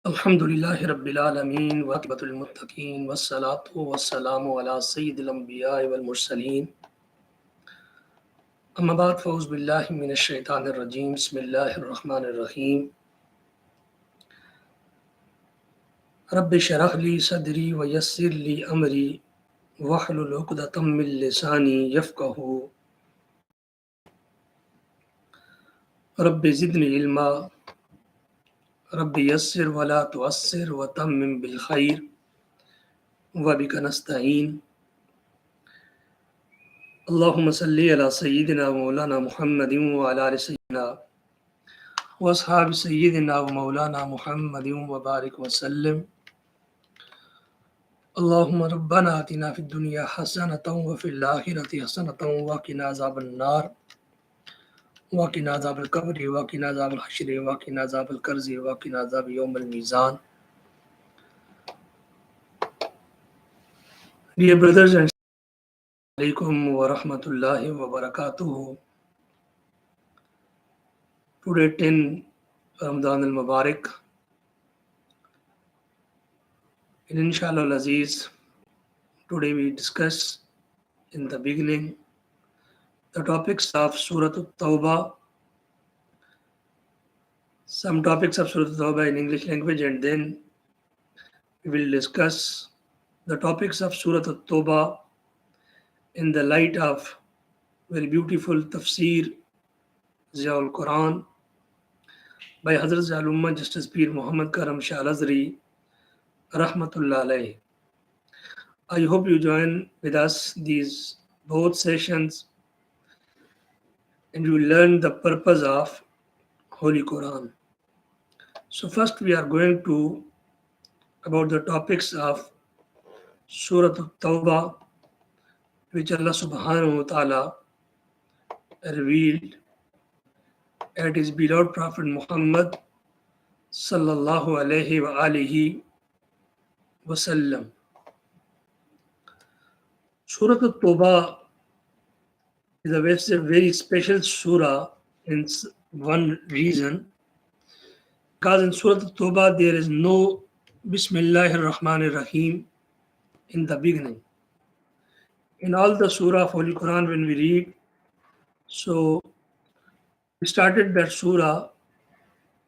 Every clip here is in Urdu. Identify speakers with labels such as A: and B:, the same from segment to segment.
A: Alhamdulillahi Rabbil Alameen wa aqibatul muttaqeen wassalatu wassalamu ala sayyidil anbiya'i wal mursaleen. Amma ba'd, fa'uz billahi minash shaitanir rajim. Bismillahir rahmanir rahim. Rabbi shrah li sadri wa yassir li amri wahlul 'uqdatam min lisani yafqahu qawli. Rabbi zidni ilma. Rabbi yassir wa la tu'assir wa tammim bil khair wa bika nasta'een. اللهم صل على سيدنا ومولانا محمد وعلى آل سيدنا وأصحاب سيدنا ومولانا محمد وبارك وسلم. اللهم ربنا آتنا في الدنيا حسنة وفي الآخرة حسنة وقنا عذاب النار وقنا عذاب القبر وقنا عذاب الحشر وقنا عذاب الكرز وقنا عذاب يوم الميزان. Dear brothers and Alikym wa rahmatullahi wa barakatuhu. Today 10 Ramadan al-Mubarak. And inshallah Aziz, today we discuss in the beginning the topics of Surah At-Tawbah, some topics of Surah At-Tawbah in English language, and then we will discuss the topics of Surah At-Tawbah in the light of very beautiful tafsir Ziaul Quran by Hazrat Zal Ummah Justice Peer Muhammad Karam Shah Al-Azhari Rahmatullah alayhi. I hope you join with us these both sessions and you will learn the purpose of Holy Quran. So first we are going to about the topics of Surah At-Tawbah, which Allah subhanahu wa ta'ala revealed at his beloved Prophet Muhammad sallallahu alayhi wa alihi wasallam. Surah At-Tawbah is a very special surah in one reason, because in Surah At-Tawbah there is no Bismillahir Rahmanir Rahim in the beginning. In all the surah of Holy Quran when we read, so we started that surah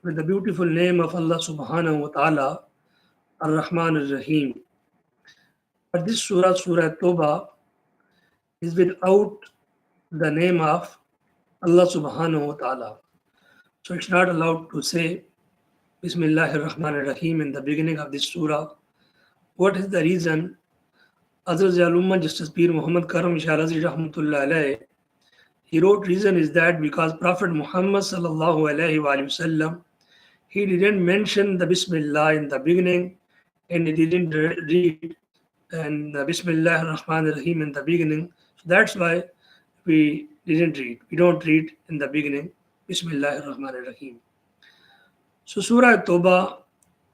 A: with the beautiful name of Allah subhanahu wa ta'ala, Ar-Rahman Ar-Rahim. But this surah, Surah At-Tawbah, is without the name of Allah subhanahu wa ta'ala. So it's not allowed to say Bismillahir Rahmanir Rahim in the beginning of this surah. What is the reason? Hazrat Zal Ummah Justice Peer Muhammad Karam Shah Al-Azhari Rahmatullah alayhi, he wrote reason is that because Prophet Muhammad sallallahu alayhi wa sallam, he didn't mention the Bismillah in the beginning and he didn't read and the Bismillah ar-Rahman ar-Rahim in the beginning. So that's why we didn't read. We don't read in the beginning Bismillah ar-Rahman ar-Rahim. So Surah At-Tawbah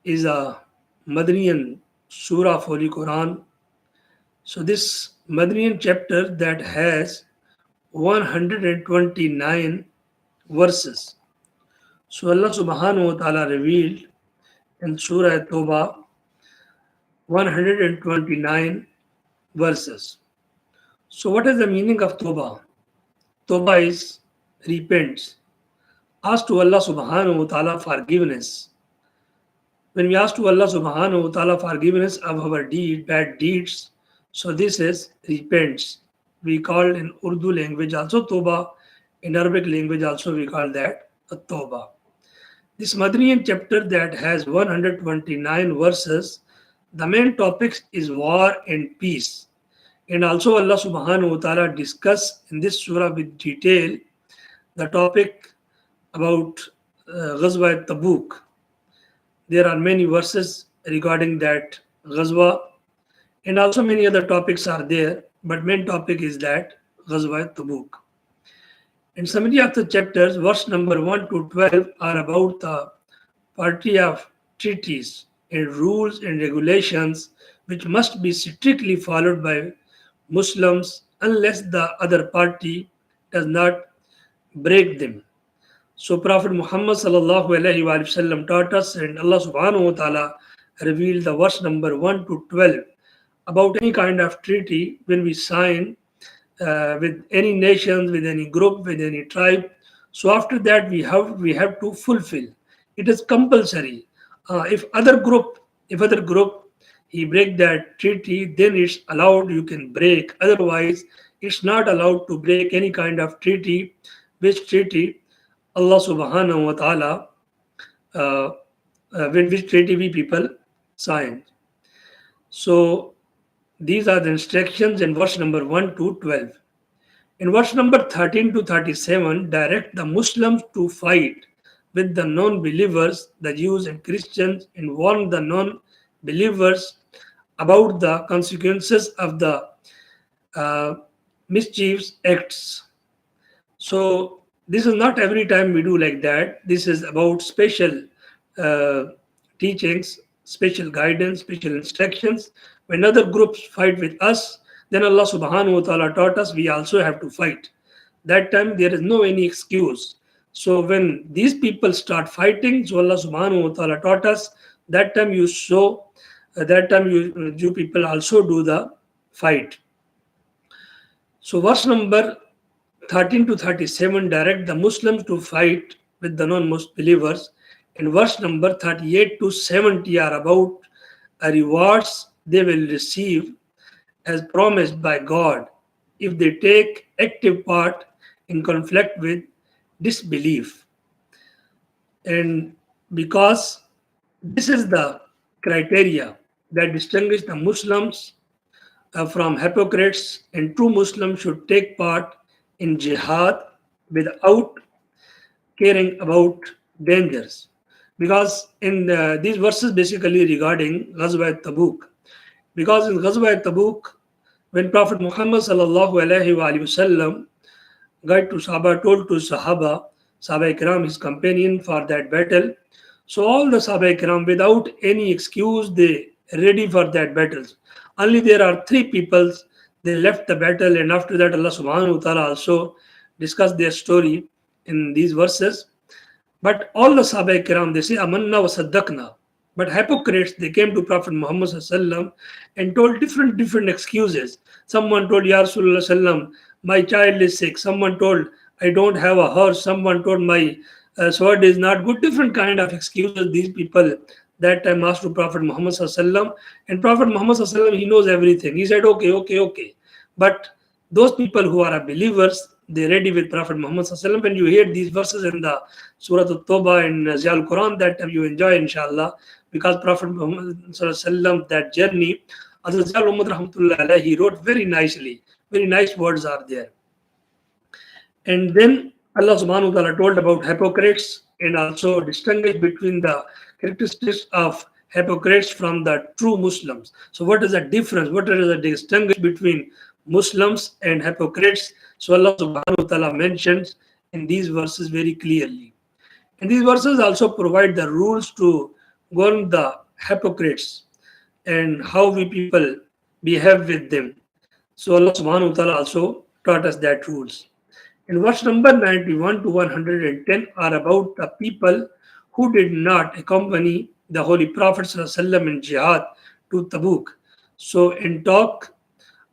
A: is a Madaniyan Surah of Holy Quran. So this Madaniyan chapter that has 129 verses. So Allah subhanahu wa ta'ala revealed in Surah At-Tawbah 129 verses. So what is the meaning of Tawbah? Tawbah is repents. Ask to Allah subhanahu wa ta'ala forgiveness. When we ask to Allah subhanahu wa ta'ala forgiveness of our bad deeds, so this is repents. We call in Urdu language also Tawbah. In Arabic language also we call that a Tawbah. This Madaniyan chapter that has 129 verses, the main topic is war and peace. And also Allah subhanahu wa ta'ala discuss in this surah with detail the topic about Ghazwa Tabuk. There are many verses regarding that Ghazwa and also many other topics are there, but main topic is that Ghazwa Tabuk. In summary of the chapters, verse number 1 to 12 are about the party of treaties and rules and regulations which must be strictly followed by Muslims unless the other party does not break them. So Prophet Muhammad sallallahu alaihi wasallam taught us, and Allah subhanahu wa ta'ala revealed the verse number 1 to 12 about any kind of treaty when we sign with any nations, with any group, with any tribe. So after that, we have to fulfill. It is compulsory. If other group he break that treaty, then it's allowed. You can break. Otherwise, it's not allowed to break any kind of treaty. Which treaty? Allah Subhanahu wa Taala, uh, with which treaty we people signed. So these are the instructions in verse number 1 to 12. In verse number 13 to 37, direct the Muslims to fight with the non believers, the Jews and Christians, and warn the non believers about the consequences of the uh, mischievous acts. So, this is not every time we do like that. This is about special uh, teachings, special guidance, special instructions. When other groups fight with us, then Allah subhanahu wa ta'ala taught us we also have to fight. That time there is no any excuse. So when these people start fighting, so Allah subhanahu wa ta'ala taught us that time you people also do the fight. So verse number 13 to 37 direct the Muslims to fight with the non-Muslim believers. And verse number 38 to 70 are about rewards they will receive as promised by God if they take active part in conflict with disbelief. And because this is the criteria that distinguish the Muslims from hypocrites, and true Muslims should take part in jihad without caring about dangers. Because in these verses basically regarding Ghazwa Tabuk, because in Ghazwa Tabuk, when Prophet Muhammad sallallahu alaihi wasallam guide to Sahaba told to Sahaba Ikram, his companion for that battle. So all the Sahaba Ikram, without any excuse, they ready for that battle. Only there are three people, they left the battle, and after that Allah subhanahu wa ta'ala also discussed their story in these verses. But all the Sahaba Kiram, they say, Amanna wa Saddaqna. But hypocrites, they came to Prophet Muhammad sallam and told different excuses. Someone told, Ya Rasulullah sallam, my child is sick. Someone told, I don't have a horse. Someone told, my sword is not good. Different kind of excuses these people that time asked to Prophet Muhammad sallam. And Prophet Muhammad sallam, he knows everything. He said, okay. But those people who are believers, they ready with Prophet Muhammad sallam. When you hear these verses in the Surah At-Tawbah and Ziyal Quran, that time you enjoy, inshallah, because Prophet Muhammad sallam, that journey, Hazrat Ziyal Muhammad rahmatullah alayhi, he wrote very nicely. Very nice words are there. And then Allah subhanahu wa ta'ala told about hypocrites and also distinguished between the characteristics of hypocrites from the true Muslims. So what is the difference? What is the distinguish between Muslims and hypocrites? So Allah subhanahu wa ta'ala mentions in these verses very clearly. And these verses also provide the rules to govern the hypocrites and how we people behave with them. So Allah subhanahu wa ta'ala also taught us that rules. In verse number 91 to 110 are about the people who did not accompany the Holy Prophet ﷺ in jihad to Tabuk. So in talk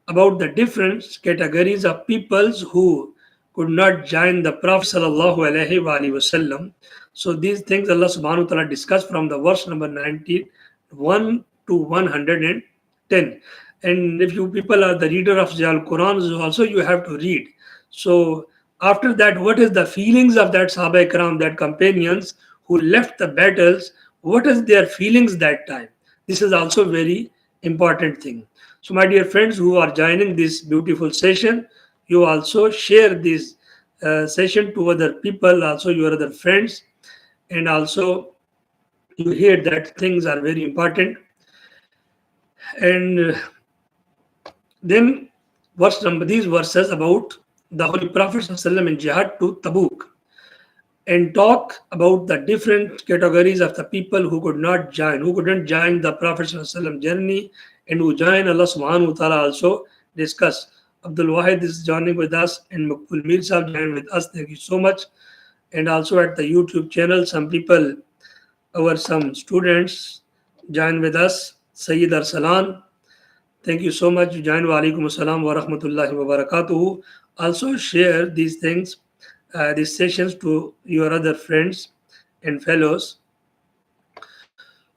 A: about the different categories of peoples who could not join the Prophet ﷺ. So these things Allah subhanahu wa ta'ala discussed from the verse number 91 to 110. And if you people are the reader of the Quran, also you have to read. So after that, what is the feelings of that Sahaba Ikram, that companions who left the battles, what is their feelings that time? This is also very important thing. So my dear friends who are joining this beautiful session, you also share this session to other people, also your other friends, and also you hear that things are very important. And then these verses about the Holy Prophet ﷺ in jihad to Tabuk, and talk about the different categories of the people who couldn't join the Prophet ﷺ journey, and who join. Allah subhanahu wa ta'ala also discuss. Abdul Wahid is joining with us, and Makbul Mir Sahib joined with us. Thank you so much. and also at the YouTube channel. Some people, some students join with us. Sayyid Arsalan, thank you so much. Join wa alaikum assalam wa rahmatullahi wa barakatuhu. Also share these things, these sessions to your other friends and fellows.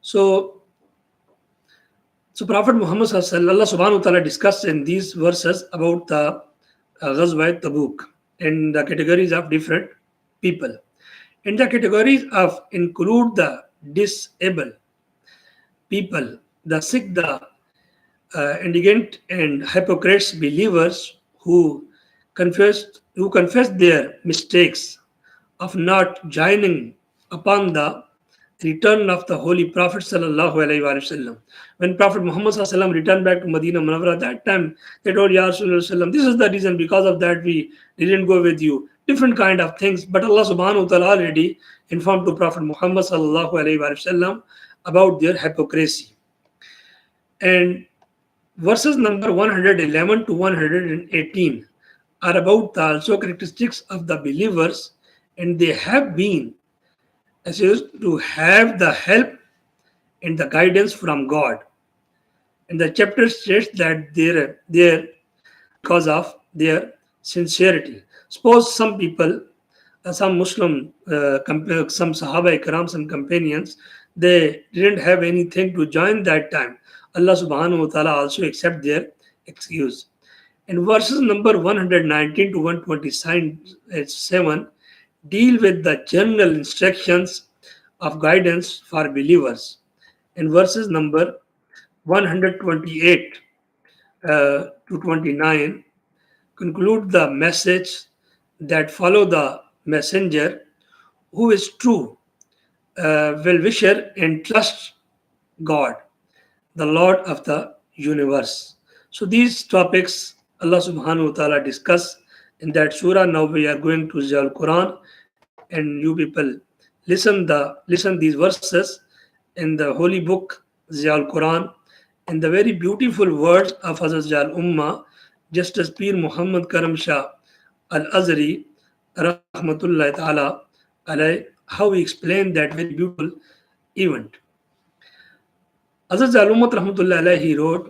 A: So Prophet Muhammad Allah subhanahu wa ta'ala discussed in these verses about the Ghazwa Tabuk and the categories of different people. And the categories of include the disabled people, the sick, the indigent and hypocrites believers who confess their mistakes of not joining upon the return of the Holy Prophet sallallahu alaihi wasallam. When Prophet Muhammad sallallahu alaihi wasallam returned back to Medina Munawwara, that time they told Ya Rasulullah, this is the reason, because of that we didn't go with you. Different kind of things, but Allah subhanahu wa ta'ala already informed to Prophet Muhammad sallallahu alaihi wasallam about their hypocrisy. And verses number 111 to 118 are about the also characteristics of the believers, and they have been assured to have the help and the guidance from God. And the chapter states that they're because of their sincerity. Suppose some people, some Muslim, some Sahaba Ikram, some companions, they didn't have anything to join that time. Allah subhanahu wa ta'ala also accept their excuse. And verses number 119 to 127 deal with the general instructions of guidance for believers. And verses number 128 to 29 conclude the message that follow the messenger who is true, well-wisher and trust God, the Lord of the universe. So these topics Allah subhanahu wa ta'ala discuss in that surah. Now we are going to the Quran, and you people listen these verses in the holy book Ziyal Quran, in the very beautiful words of Hazrat Jal Ummah, Justice Pir Muhammad Karam Shah Al-Azri Rahmatullahi Ta'ala Alay, how he explained that very beautiful event. Hazrat Jal Ummah Rahmatullahi Alay, he wrote,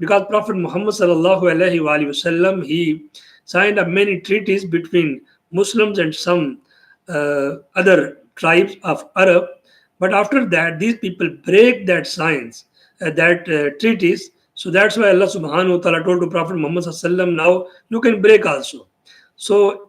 A: because Prophet Muhammad sallallahu alaihi wasallam, he signed up many treaties between Muslims and some other tribes of Arab, but after that these people break that signs, that treaties. So that's why Allah subhanahu wa ta'ala told to Prophet Muhammad sallallahu alaihi wasallam, now you can break also. So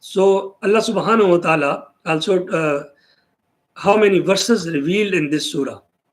A: So Allah subhanahu wa ta'ala also how many verses revealed in this surah.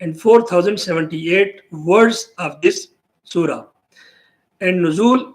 A: and 4078 words of this surah. And nuzul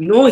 A: 9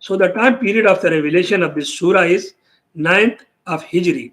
A: So the time period of the revelation of this surah is 9th of Hijri,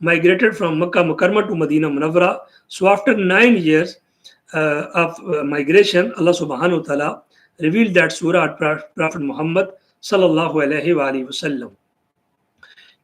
A: migrated from Makkah Mukarramah to Medina Munawwara. So after 9 years of migration, Allah subhanahu wa ta'ala revealed that surah at Prophet Muhammad sallallahu alaihi wasallam.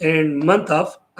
A: and month of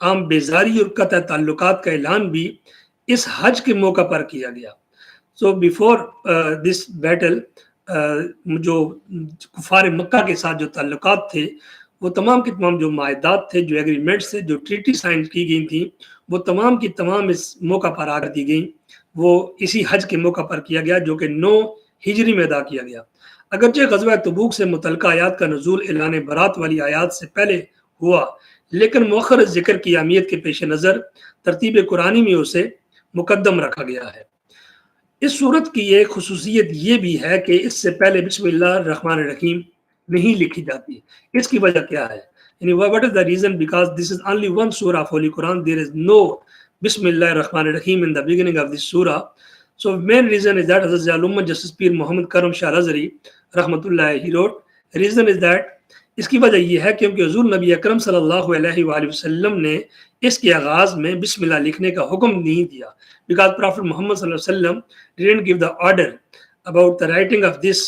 A: عام بیزاری اور قطع تعلقات کا اعلان بھی اس حج کے موقع پر کیا گیا. سو بیفور دس بیٹل جو کفار مکہ کے ساتھ جو تعلقات تھے وہ تمام کے تمام جو معاہدات تھے، جو ایگریمنٹس تھے، جو ٹریٹی سائن کی گئی تھیں، وہ تمام کی تمام اس موقع پر آ کر دی گئیں. وہ اسی حج کے موقع پر کیا گیا جو کہ 9 ہجری میں ادا کیا گیا. اگرچہ غزوہ تبوک سے متعلقہ آیات کا نزول اعلان برات والی آیات سے پہلے ہوا، لیکن مؤخر ذکر کی اہمیت کے پیش نظر ترتیب قرآنی میں اسے مقدم رکھا گیا ہے. اس صورت کی ایک خصوصیت یہ بھی ہے کہ اس سے پہلے بسم اللہ الرحمن الرحیم نہیں لکھی جاتی. اس کی وجہ کیا ہے؟ یعنی what is the reason? Because this is only one surah of Holy Quran. There is no بسم اللہ الرحمن الرحیم in the beginning of this surah. So main reason is that Hazrat Al-Ummah Justice Pir Muhammad Karam Shah Razari رحمۃ اللہ he wrote, reason is that اس کی وجہ یہ ہے کیونکہ حضور نبی اکرم صلی اللہ علیہ وآلہ وسلم نے اس کے آغاز میں بسم اللہ لکھنے کا حکم نہیں دیا. Because Prophet Muhammad صلی اللہ علیہ وسلم didn't give the order about the writing of this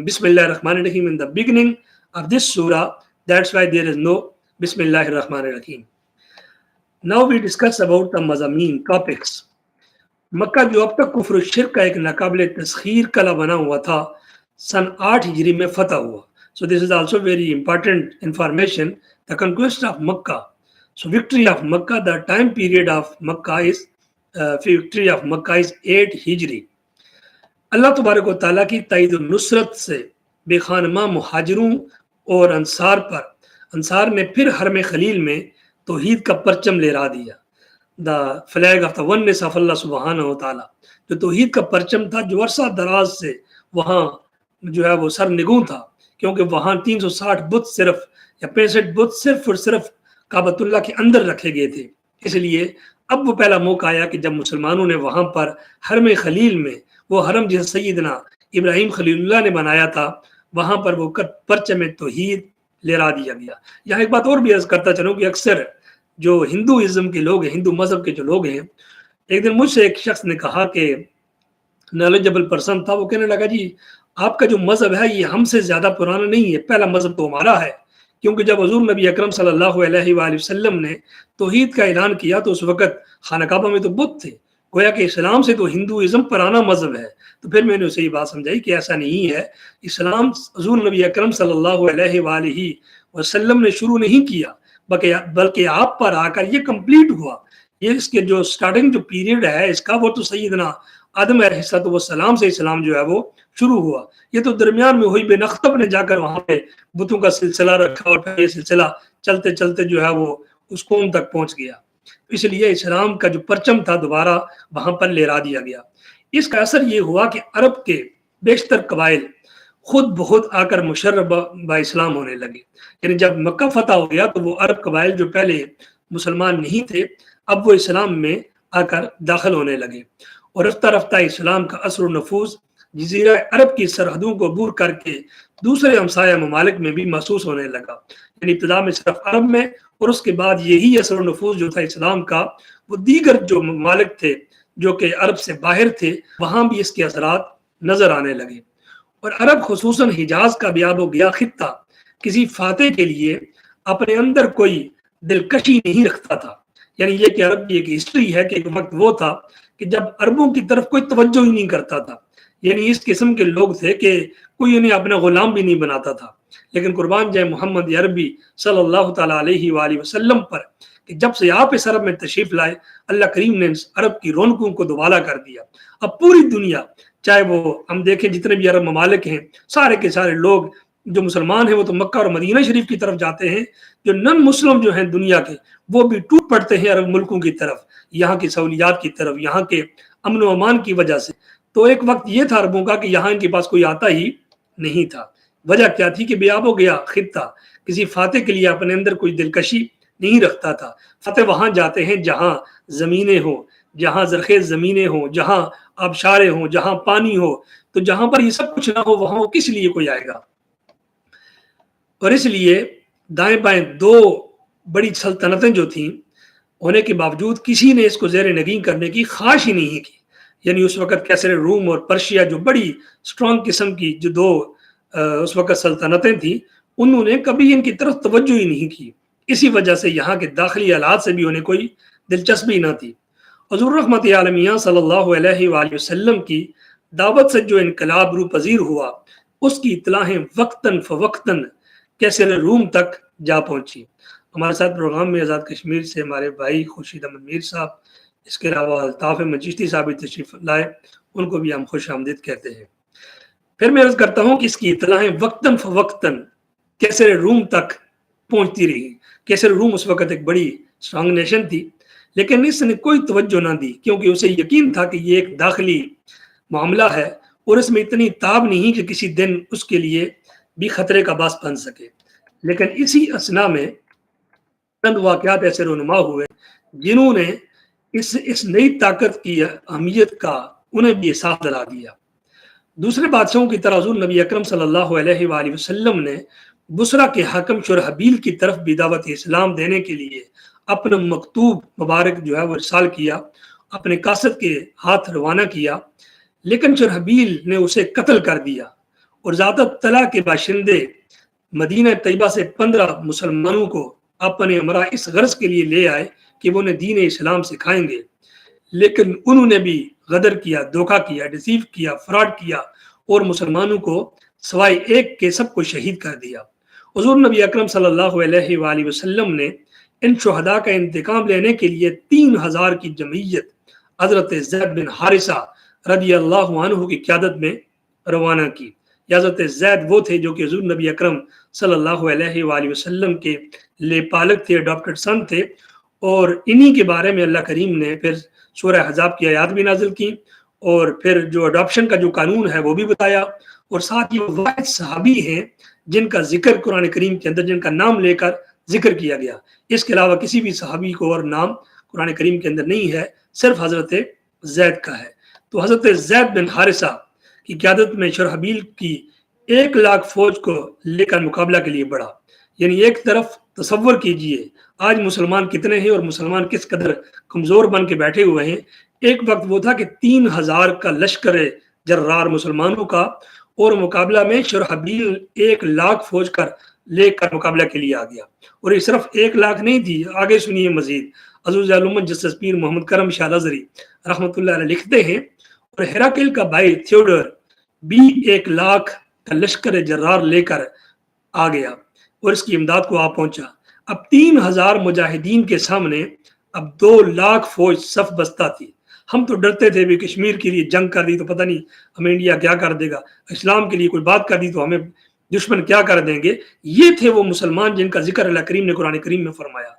A: Bismillah ar-Rahman ar-Rahim in the beginning of this surah. That's why there is no Bismillah ar-Rahman ar-Rahim. Now we discuss about the mazameen topics. مکہ جو اب تک کفر و شرک کا ایک ناقابل تسخیر قلعہ بنا ہوا تھا، سن 8 ہجری میں فتح ہوا. So this is also very important information. The conquest of Makkah. So victory of Makkah, the time period of Makkah is victory of Makkah is 8 ہجری. اللہ تبارک و تعالیٰ کی تائید و نصرت سے بے خانمہ مہاجروں اور انصار نے پھر حرم خلیل میں توحید کا پرچم لہرا دیا. The flag of the oneness of Allah سبحانہ و تعالیٰ، جو توحید کا پرچم تھا، جو عرصہ دراز سے وہاں جو ہے وہ سر نگوں تھا، کیونکہ وہاں 360 بت صرف یا 65 بت صرف اور صرف کعبۃ اللہ کے اندر رکھے گئے تھے. اس لیے اب وہ پہلا موقع آیا کہ جب مسلمانوں نے وہاں پر حرم خلیل میں، وہ حرم جسے سیدنا ابراہیم خلیل اللہ نے بنایا تھا، وہاں پر وہ پرچم توحید لہرا دیا گیا. یہاں ایک بات اور بھی عرض کرتا چلوں کہ اکثر جو ہندوازم کے لوگ ہیں، ہندو مذہب کے جو لوگ ہیں، ایک دن مجھ سے ایک شخص نے کہا کہ نالجبل پرسن تھا، وہ کہنے لگا جی آپ کا جو مذہب ہے یہ ہم سے زیادہ پرانا نہیں ہے، پہلا مذہب تو ہمارا ہے. کیونکہ جب حضور نبی اکرم صلی اللہ علیہ وآلہ وسلم نے توحید کا اعلان کیا تو اس وقت خانہ کعبہ میں تو بت تھے، گویا کہ اسلام سے تو ہندوازم پرانا مذہب ہے. تو پھر میں نے اسے یہ بات سمجھائی کہ ایسا نہیں ہے، اسلام حضور نبی اکرم صلی اللہ علیہ وآلہ وسلم نے شروع نہیں کیا، بلکہ آپ پر آ کر یہ کمپلیٹ ہوا. یہ اس کے جو سٹارٹنگ جو پیریڈ ہے اس کا، وہ تو سیدنا آدم علیہ السلام سے اسلام جو ہے وہ شروع ہوا. یہ تو درمیان میں ہوئی بے نختب نے جا کر وہاں پہ بتوں کا سلسلہ رکھا اور پھر یہ سلسلہ چلتے چلتے جو ہے وہ اس قوم تک پہنچ گیا. اس لیے اسلام کا جو پرچم تھا دوبارہ وہاں پر لہرا دیا گیا. اس کا اثر یہ ہوا کہ عرب کے بیشتر قبائل خود بخود آ کر مشرب با اسلام ہونے لگے. یعنی جب مکہ فتح ہو گیا تو وہ عرب قبائل جو پہلے مسلمان نہیں تھے اب وہ اسلام میں آ کر داخل ہونے لگے، اور رفتہ رفتہ اسلام کا اثر و نفوذ جزیرہ عرب کی سرحدوں کو عبور کر کے دوسرے ہمسایہ ممالک میں بھی محسوس ہونے لگا. یعنی ابتدا میں صرف عرب میں، اور اس کے بعد یہی اثر و نفوذ جو تھا اسلام کا وہ دیگر جو ممالک تھے جو کہ عرب سے باہر تھے وہاں بھی اس کے اثرات نظر آنے لگے. اور عرب خصوصاً حجاز کا بھی آب و گیا خطہ کسی فاتح کے لیے اپنے اندر کوئی دلکشی نہیں رکھتا تھا. یعنی یہ کہ عرب کی ایک ہسٹری ہے کہ ایک وقت وہ تھا کہ جب عربوں کی طرف کوئی توجہ ہی نہیں کرتا تھا. یعنی اس قسم کے لوگ تھے کہ کوئی انہیں اپنا غلام بھی نہیں بناتا تھا. لیکن قربان جائے محمد عربی صلی اللہ تعالیٰ علیہ وآلہ وسلم پر کہ جب سے آپ اس عرب میں تشریف لائے اللہ کریم نے عرب کی رونقوں کو دوبالا کر دیا. اب پوری دنیا، چاہے وہ ہم دیکھیں جتنے بھی عرب ممالک ہیں، سارے کے سارے لوگ جو مسلمان ہیں وہ تو مکہ اور مدینہ شریف کی طرف جاتے ہیں. جو نن مسلم جو ہیں دنیا کے وہ بھی ٹوٹ پڑتے ہیں عرب ملکوں کی طرف، یہاں کی سہولیات کی طرف، یہاں کے امن و امان کی وجہ سے. تو ایک وقت یہ تھا عربوں کا کہ یہاں ان کے پاس کوئی آتا ہی نہیں تھا. وجہ کیا تھی کہ بے آب ہو گیا خطہ کسی فاتح کے لیے اپنے اندر کوئی دلکشی نہیں رکھتا تھا. فاتح وہاں جاتے ہیں جہاں زمینیں ہوں، جہاں زرخیز زمینیں ہوں، جہاں آبشاریں ہوں، جہاں پانی ہو. تو جہاں پر یہ سب کچھ نہ ہو وہاں وہ کس لیے کوئی آئے گا. اور اس لیے دائیں بائیں دو بڑی سلطنتیں جو تھیں ہونے کے باوجود کسی نے اس کو زیر نگین کرنے کی خواہش ہی نہیں کی. یعنی اس وقت کیسر روم اور پرشیا جو بڑی سٹرونگ قسم کی جو دو اس وقت سلطنتیں تھیں انہوں نے کبھی ان کی طرف توجہ ہی نہیں کی. اسی وجہ سے یہاں کے داخلی حالات سے بھی انہیں کوئی دلچسپی نہ تھی۔ حضور رحمت عالمیہ صلی اللہ علیہ وآلہ وسلم کی دعوت سے جو انقلاب رو پذیر ہوا، اس کی اطلاعیں وقتاً فوقتاً کیسر روم تک جا پہنچی۔ ہمارے ساتھ پروگرام میں آزاد کشمیر سے ہمارے بھائی خورشید احمد میر صاحب، اس کے علاوہ الطاف احمد چشتی صاحب بھی تشریف لائے، ان کو بھی ہم خوش آمدید کہتے ہیں۔ پھر میں عرض کرتا ہوں کہ اس کی اطلاعیں وقتاً فوقتاً کیسر روم تک پہنچتی رہی۔ کیسر روم اس وقت ایک بڑی اسٹرانگ نیشن تھی، لیکن اس نے کوئی توجہ نہ دی، کیونکہ اسے یقین تھا کہ یہ ایک داخلی معاملہ ہے اور اس میں اتنی تاب نہیں کہ کسی دن اس کے لیے بھی خطرے کا باعث بن سکے۔ لیکن اسی اثنا میں چند واقعات ایسے رونما ہوئے جنہوں نے اس نئی طاقت کی اہمیت کا انہیں بھی احساس دلا دیا۔ دوسرے بادشاہوں کی طرح حضور نبی اکرم صلی اللہ علیہ وآلہ وسلم نے بصرہ کے حاکم شرحبیل کی طرف بھی دعوت اسلام دینے کے لیے اپنا مکتوب مبارک جو ہے وہ ارسال کیا، اپنے قاصد کے ہاتھ روانہ کیا، لیکن شرحبیل نے اسے قتل کر دیا اور زیادہ طلح کے باشندے مدینہ طیبہ سے 15 مسلمانوں کو اپنے ہمراہ اس غرض کے لیے لے آئے کہ وہ انہیں دین اسلام سکھائیں گے، لیکن انہوں نے بھی غدر کیا، دھوکہ کیا، ڈیسیو کیا، فراڈ کیا اور مسلمانوں کو سوائے ایک کے سب کو شہید کر دیا۔ حضور نبی اکرم صلی اللہ علیہ وآلہ وسلم نے ان شہداء کا انتقام لینے کے لیے 3000 کی جمعیت حضرت زید بن حارثہ رضی اللہ عنہ کی قیادت میں روانہ کی۔ حضرت زید وہ تھے جو کہ حضور نبی اکرم صلی اللہ علیہ وآلہ وسلم کے لے پالک تھے، اڈاپٹڈ سن تھے، اور انہی کے بارے میں اللہ کریم نے پھر سورہ احزاب کی آیات بھی نازل کی اور پھر جو اڈاپشن کا جو قانون ہے وہ بھی بتایا، اور ساتھ ہی وہ واحد صحابی ہیں جن کا ذکر قرآن کریم کے اندر، جن کا نام لے کر ذکر کیا گیا۔ اس کے علاوہ کسی بھی صحابی کو اور نام قرآن کریم کے اندر نہیں ہے، صرف حضرت زید کا ہے۔ تو حضرت زید بن حارثہ کی قیادت میں شرحبیل کی 1,00,000 فوج کو لے کر مقابلہ کے لیے بڑھا۔ یعنی ایک طرف تصور کیجئے آج مسلمان کتنے ہیں اور مسلمان کس قدر کمزور بن کے بیٹھے ہوئے ہیں۔ ایک وقت وہ تھا کہ 3000 کا لشکر جرار مسلمانوں کا، اور مقابلہ میں شرحبیل 1,00,000 فوج کر لے کر مقابلہ کے لیے آ گیا۔ اور یہ صرف 1,00,000 نہیں تھی، آگے سنیے مزید۔ عزوز علومت جسٹس پیر محمد کرم شاہ لزری رحمۃ اللہ علیہ لکھتے ہیں، اور ہیراکل کا بھائی تھیوڈر بھی 1,00,000 کا لشکر جرار لے کر آ گیا اور اس کی امداد کو آ پہنچا۔ اب 3000 مجاہدین کے سامنے اب 2,00,000 فوج صف بستہ تھی۔ ہم تو ڈرتے تھے بھی کشمیر کے لیے جنگ کر دی تو پتہ نہیں ہمیں انڈیا کیا کر دے گا، اسلام کے لیے کوئی بات کر دی تو ہمیں دشمن کیا کر دیں گے۔ یہ تھے وہ مسلمان جن کا ذکر اللہ کریم نے قرآن کریم میں فرمایا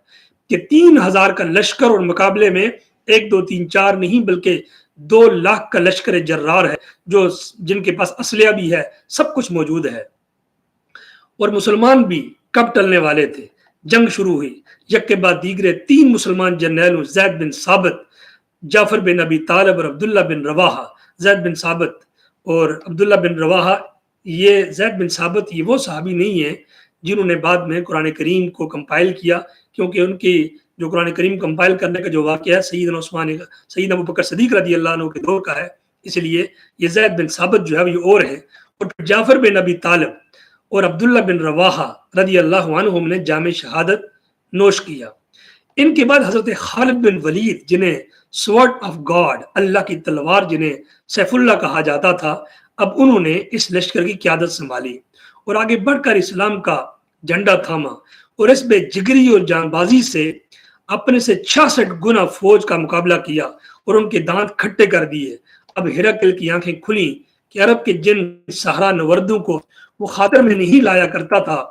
A: کہ 3000 کا لشکر اور مقابلے میں 1 2 3 4 نہیں بلکہ 2,00,000 کا لشکر جرار ہے، جو جن کے پاس اسلحہ بھی ہے، سب کچھ موجود ہے۔ اور مسلمان بھی کب ٹلنے والے تھے؟ جنگ شروع ہوئی، یک کے بعد دیگرے 3 مسلمان جرنیلوں زید بن ثابت، جعفر بن ابی طالب اور عبداللہ بن رواحہ، زید بن ثابت اور عبداللہ بن رواحہ، یہ زید بن ثابت یہ وہ صحابی نہیں ہیں جنہوں نے بعد میں قرآن کریم کو کمپائل کیا، کیونکہ ان کی جو قرآن کریم کمپائل کرنے کا جو واقعہ ہے سیدنا ابوبکر صدیق رضی اللہ عنہ کے دور کا ہے، اس لیے یہ زید بن ثابت جو ہے یہ اور ہے۔ اور پھر جعفر بن ابی طالب اور عبداللہ بن رواحہ رضی اللہ عنہم نے جام شہادت نوش کیا۔ ان کے بعد حضرت خالد بن ولید، جنہیں سورڈ آف گاڈ، اللہ کی تلوار جنہیں سیف اللہ کہا جاتا تھا، اب انہوں نے اس لشکر کی قیادت سنبھالی اور آگے بڑھ کر اسلام کا جھنڈا تھاما، اور اس بے جگری اور جان بازی سے اپنے سے 66 گنا فوج کا مقابلہ کیا اور ان کے دانت کھٹے کر دیے۔ اب ہرقل کی آنکھیں کھلیں کہ عرب کے جن صحرا نوردوں کو وہ خاطر میں نہیں لایا کرتا تھا،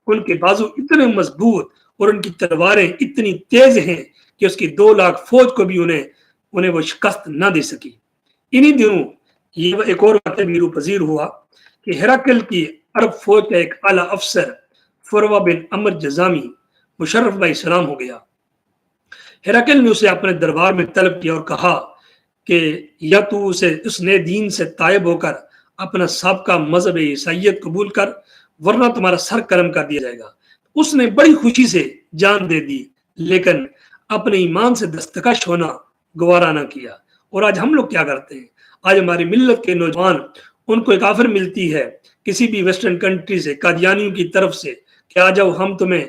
A: ان کے بازو اتنے مضبوط اور ان کی تلواریں اتنی تیز ہیں کہ اس کی 2,00,000 فوج کو بھی انہیں وہ شکست نہ دے سکی۔ انہی دنوں یہ ایک اور واقعہ بھی پذیر ہوا کہ ہرقل کی عرب فوج کا ایک اعلیٰ افسر فروہ بن عمر جزامی مشرف بائی سلام ہو گیا۔ ہرقل نے اسے اپنے دربار میں طلب کیا اور کہا کہ یا تو اس نئے دین سے تائب ہو کر اپنا سابقہ مذہب عیسائیت قبول کر، ورنہ تمہارا سر قلم کر دیا جائے گا۔ اس نے بڑی خوشی سے جان دے دی، لیکن اپنے ایمان سے دستکش ہونا گوارا نہ کیا۔ اور آج ہم لوگ کیا کرتے ہیں؟ آج ہماری ملت کے نوجوان، ان کو ایک آفر ملتی ہے کسی بھی ویسٹرن کنٹری سے، قادیانیوں کی طرف سے، کہ آ جاؤ ہم تمہیں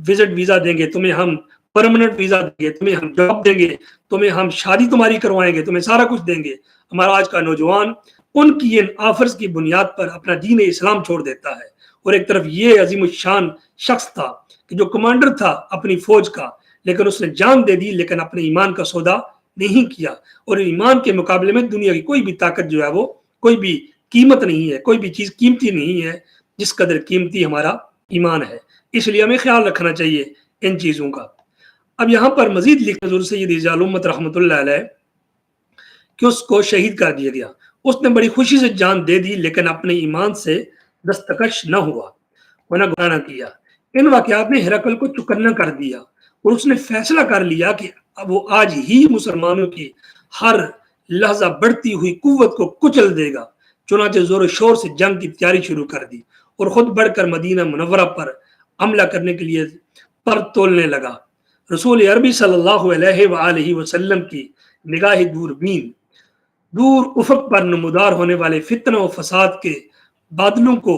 A: وزٹ ویزا دیں گے، تمہیں ہم پرماننٹ ویزا دیں گے، تمہیں ہم جاب دیں گے، تمہیں ہم شادی تمہاری کروائیں گے، تمہیں سارا کچھ دیں گے. ہمارا آج کا نوجوان ان کی ان آفرز کی بنیاد پر اپنا دین اسلام چھوڑ دیتا ہے. اور ایک طرف یہ عظیم الشان شخص تھا کہ جو کمانڈر تھا اپنی فوج کا، لیکن اس نے جان دے دی، لیکن اپنے ایمان کا سودا نہیں کیا. اور ایمان کے مقابلے میں دنیا کی کوئی بھی طاقت جو ہے وہ کوئی بھی قیمت نہیں ہے، کوئی بھی چیز قیمتی نہیں ہے جس قدر قیمتی ہمارا ایمان ہے. اس لیے ہمیں خیال رکھنا چاہیے ان چیزوں کا. اب یہاں پر مزید لکھا حضور سید ارجال امت رحمۃ اللہ علیہ کہ اس کو شہید کر دیا گیا. اس نے بڑی خوشی سے جان دے دی، لیکن اپنے ایمان سے دستکش نہ ہوا، نہ گناہ کیا. ان واقعات نے ہرقل کو چکنا کر دیا اور اس نے فیصلہ کر لیا کہ اب وہ آج ہی مسلمانوں کی ہر لحظہ بڑھتی ہوئی قوت کو کچل دے گا. چنانچہ زور و شور سے جنگ کی تیاری شروع کر دی اور خود بڑھ کر مدینہ منورہ پر حملہ کرنے کے لیے پر تولنے لگا. رسول عربی صلی اللہ علیہ وآلہ وسلم کی نگاہ دوربین دور افق پر نمودار ہونے والے فتنہ و فساد کے بادلوں کو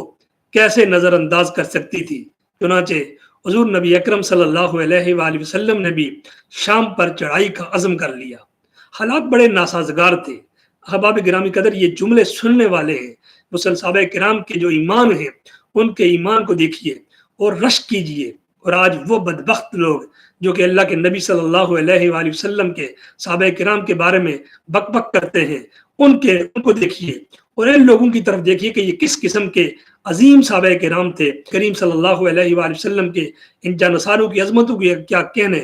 A: کیسے نظر انداز کر سکتی تھی. چنانچہ حضور نبی اکرم صلی اللہ علیہ وآلہ وسلم نے بھی شام پر چڑھائی کا عزم کر لیا. حالات بڑے ناسازگار تھے. احباب گرامی قدر، یہ جملے سننے والے ہیں مسلم صحابہ کرام کے جو ایمان ہیں، ان کے ایمان کو دیکھیے اور رشک کیجئے. اور آج وہ بدبخت لوگ جو کہ اللہ کے نبی صلی اللہ علیہ وآلہ وسلم کے صحابہ کرام کے بارے میں بک بک کرتے ہیں، ان کو دیکھیے اور ان لوگوں کی طرف دیکھیے کہ یہ کس قسم کے عظیم صحابہ کرام تھے. کریم صلی اللہ علیہ وآلہ وسلم کے ان جانصاروں کی عظمتوں کی کیا کہنے،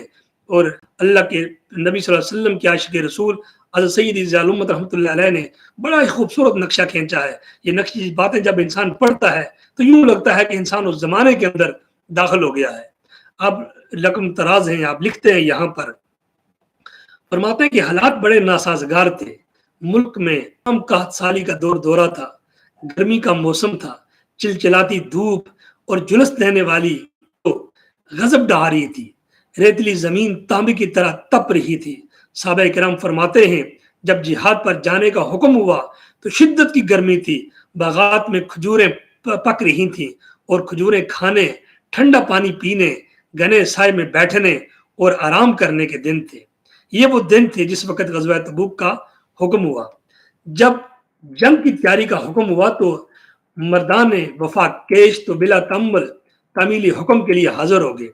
A: اور اللہ کے نبی صلی اللہ علیہ وسلم کے عاشق رسول حضرت سید ارجال امت رحمۃ اللہ علیہ نے بڑا ہی خوبصورت نقشہ کھینچا ہے. یہ نقشی باتیں جب انسان پڑھتا ہے تو یوں لگتا ہے کہ انسان اس زمانے کے اندر داخل ہو گیا ہے. اب رقم تراز ہیں، آپ لکھتے ہیں یہاں پر، فرماتے ہیں کہ حالات بڑے ناسازگار تھے. ملک میں کم قحط سالی کا دورہ تھا، گرمی کا موسم تھا، چلچلاتی دھوپ اور جلس دینے والی غضب ڈھا رہی تھی. ریتلی زمین تانبے کی طرح تپ رہی تھی. صحابہ کرام فرماتے ہیں جب جہاد پر جانے کا حکم ہوا تو شدت کی گرمی تھی. باغات میں کھجوریں پک رہی تھیں اور کھجوریں کھانے، ٹھنڈا پانی پینے، گھنے سائے میں بیٹھنے اور آرام کرنے کے دن تھے. یہ وہ دن تھے جس وقت غزوہ تبوک کا حکم ہوا. جب جنگ کی تیاری کا حکم ہوا تو مردان وفا کیش تو بلا تمل تعمیلی حکم کے لیے حاضر ہو گئے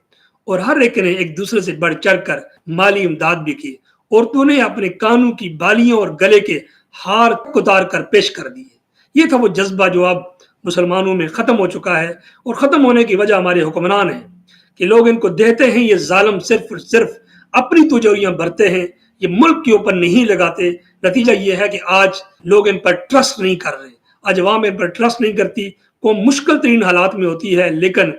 A: اور ہر ایک نے ایک دوسرے سے بڑھ چڑھ کر مالی امداد بھی کی. عورتوں نے اپنے کانوں کی بالیوں اور گلے کے ہار اتار کر پیش کر دیے. یہ تھا وہ جذبہ جو اب مسلمانوں میں ختم ہو چکا ہے، اور ختم ہونے کی وجہ ہمارے حکمران ہیں کہ لوگ ان کو دیتے ہیں. یہ ظالم صرف اپنی تجوریاں بھرتے ہیں، یہ ملک کے اوپر نہیں لگاتے. نتیجہ یہ ہے کہ آج لوگ ان پر ٹرسٹ نہیں کر رہے، آج عوام ان پر ٹرسٹ نہیں کرتی. وہ مشکل ترین حالات میں ہوتی ہے لیکن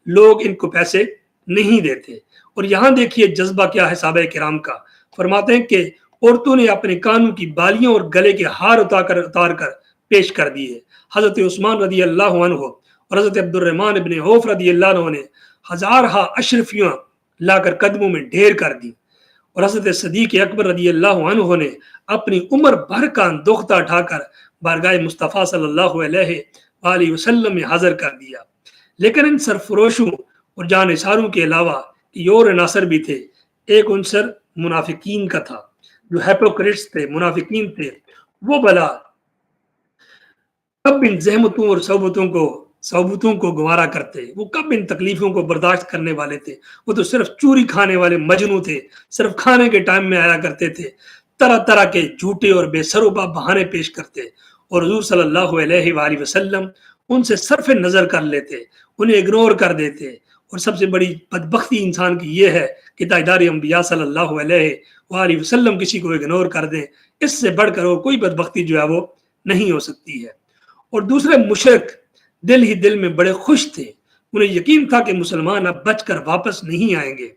A: لوگ ان کو پیسے نہیں دیتے. اور یہاں دیکھیے جذبہ کیا ہے صحابہ کرام کا. فرماتے ہیں کہ عورتوں نے اپنے کانوں کی بالیوں اور گلے کے ہار اتار کر پیش کر دیے. حضرت عثمان رضی اللہ عنہ اور حضرت عبد الرحمن ابن عوف رضی اللہ عنہ نے ہزارہا اشرفیاں لا کر قدموں میں ڈھیر کر دی، اور حضرت صدیق اکبر رضی اللہ عنہ نے اپنی عمر بھر کا اندوختہ اٹھا کر بارگاہ مصطفیٰ صلی اللہ علیہ وآلہ وسلم میں حاضر کر دیا. لیکن ان سرفروشوں اور جانثاروں کے علاوہ یہ اور عناصر بھی تھے. ایک عنصر منافقین کا تھا، جو ہیپوکریٹس تھے، منافقین تھے. وہ بلا کب ان زحمتوں اور صعوبتوں کو گوارا کرتے، وہ کب ان تکلیفوں کو برداشت کرنے والے تھے. وہ تو صرف چوری کھانے والے مجنوں تھے، صرف کھانے کے ٹائم میں آیا کرتے تھے، طرح طرح کے جھوٹے اور بے سروپا بہانے پیش کرتے، اور حضور صلی اللہ علیہ وآلہ وسلم ان سے صرف نظر کر لیتے، انہیں اگنور کر دیتے. اور سب سے بڑی بدبختی انسان کی یہ ہے کہ تاجدار انبیاء صلی اللہ علیہ وآلہ وسلم کسی کو اگنور کر دیں. اس سے بڑھ کر اور کوئی بدبختی جو ہے وہ نہیں ہو سکتی ہے. اور دوسرے مشرک دل ہی دل میں بڑے خوش تھے. انہیں یقین تھا کہ مسلمان اب بچ کر واپس نہیں آئیں گے،